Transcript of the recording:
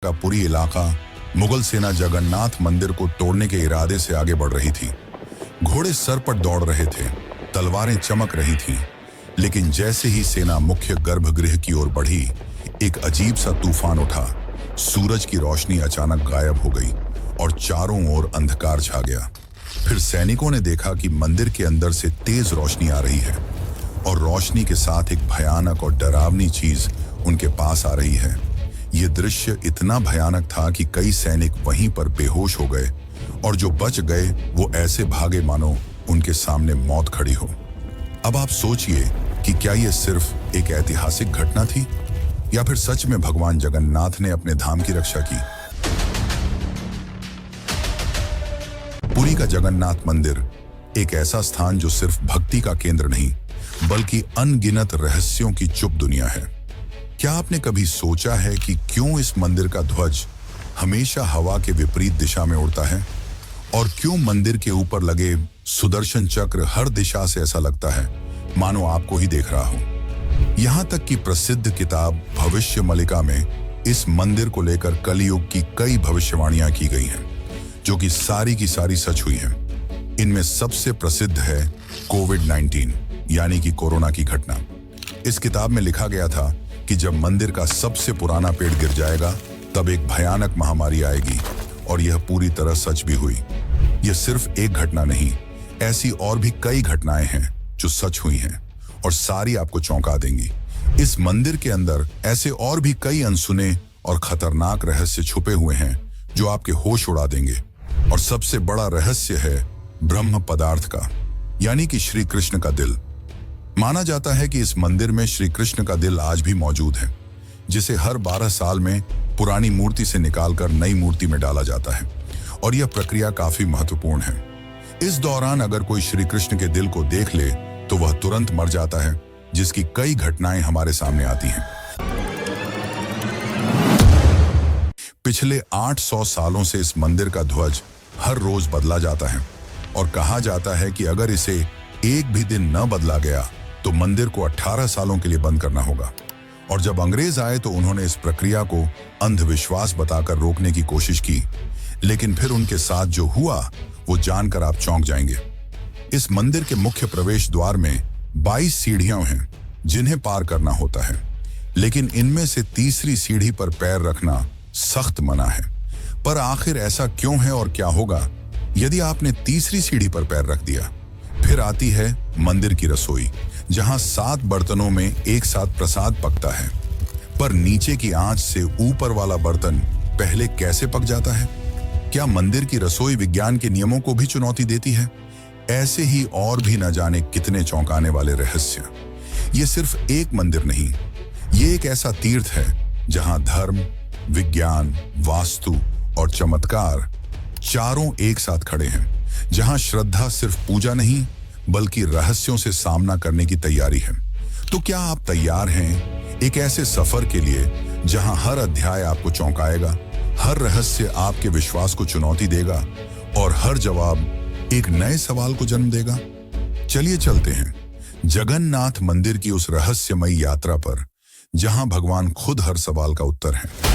का पूरी इलाका मुगल सेना जगन्नाथ मंदिर को तोड़ने के इरादे से आगे बढ़ रही थी। घोड़े सर पर दौड़ रहे थे, तलवारें चमक रही थीं, लेकिन जैसे ही सेना मुख्य गर्भगृह की ओर बढ़ी, एक अजीब सा तूफान उठा। सूरज की रोशनी अचानक गायब हो गई और चारों ओर अंधकार छा गया। फिर सैनिकों ने देखा कि मंदिर के अंदर से तेज रोशनी आ रही है और रोशनी के साथ एक भयानक और डरावनी चीज उनके पास आ रही है। यह दृश्य इतना भयानक था कि कई सैनिक वहीं पर बेहोश हो गए और जो बच गए वो ऐसे भागे मानो उनके सामने मौत खड़ी हो। अब आप सोचिए कि क्या यह सिर्फ एक ऐतिहासिक घटना थी या फिर सच में भगवान जगन्नाथ ने अपने धाम की रक्षा की। पुरी का जगन्नाथ मंदिर एक ऐसा स्थान जो सिर्फ भक्ति का केंद्र नहीं बल्कि अनगिनत रहस्यों की चुप दुनिया है। क्या आपने कभी सोचा है कि क्यों इस मंदिर का ध्वज हमेशा हवा के विपरीत दिशा में उड़ता है और क्यों मंदिर के ऊपर लगे सुदर्शन चक्र हर दिशा से ऐसा लगता है मानो आपको ही देख रहा हो। यहां तक कि प्रसिद्ध किताब भविष्य मलिका में इस मंदिर को लेकर कलयुग की कई भविष्यवाणियां की गई हैं जो कि सारी की सारी सच हुई हैं। इनमें सबसे प्रसिद्ध है कोविड-19 यानी कि कोरोना की घटना। इस किताब में लिखा गया था कि जब मंदिर का सबसे पुराना पेड़ गिर जाएगा तब एक भयानक महामारी आएगी और यह पूरी तरह सच भी हुई। यह सिर्फ एक घटना नहीं, ऐसी और भी कई घटनाएं हैं जो सच हुई हैं और सारी आपको चौंका देंगी। इस मंदिर के अंदर ऐसे और भी कई अनसुने और खतरनाक रहस्य छुपे हुए हैं जो आपके होश उड़ा देंगे। और सबसे बड़ा रहस्य है ब्रह्म पदार्थ का, यानी कि श्री कृष्ण का दिल। माना जाता है कि इस मंदिर में श्री कृष्ण का दिल आज भी मौजूद है, जिसे हर 12 साल में पुरानी मूर्ति से निकालकर नई मूर्ति में डाला जाता है और यह प्रक्रिया काफी महत्वपूर्ण है। इस दौरान अगर कोई श्री कृष्ण के दिल को देख ले तो वह तुरंत मर जाता है, जिसकी कई घटनाएं हमारे सामने आती हैं। पिछले 800 सालों से इस मंदिर का ध्वज हर रोज बदला जाता है और कहा जाता है कि अगर इसे एक भी दिन न बदला गया तो मंदिर को 18 सालों के लिए बंद करना होगा। और जब अंग्रेज आए तो उन्होंने इस प्रक्रिया को अंधविश्वास बताकर रोकने की कोशिश की, लेकिन फिर उनके साथ जो हुआ वो जानकर आप चौंक जाएंगे। इस मंदिर के मुख्य प्रवेश द्वार में 22 सीढ़ियां हैं जिन्हें पार करना होता है, लेकिन इनमें से तीसरी सीढ़ी पर पैर रखना सख्त मना है। पर आखिर ऐसा क्यों है और क्या होगा यदि आपने तीसरी सीढ़ी पर पैर रख दिया? फिर आती है मंदिर की रसोई, जहां 7 बर्तनों में एक साथ प्रसाद पकता है। पर नीचे की आंच से ऊपर वाला बर्तन पहले कैसे पक जाता है? क्या मंदिर की रसोई विज्ञान के नियमों को भी चुनौती देती है? ऐसे ही और भी न जाने कितने चौंकाने वाले रहस्य। ये सिर्फ एक मंदिर नहीं, ये एक ऐसा तीर्थ है जहां धर्म, विज्ञान, वास्तु और चमत्कार चारों एक साथ खड़े हैं, जहां श्रद्धा सिर्फ पूजा नहीं बल्कि रहस्यों से सामना करने की तैयारी है। तो क्या आप तैयार हैं एक ऐसे सफर के लिए जहां हर अध्याय आपको चौंकाएगा, हर रहस्य आपके विश्वास को चुनौती देगा और हर जवाब एक नए सवाल को जन्म देगा? चलिए चलते हैं जगन्नाथ मंदिर की उस रहस्यमयी यात्रा पर, जहां भगवान खुद हर सवाल का उत्तर है।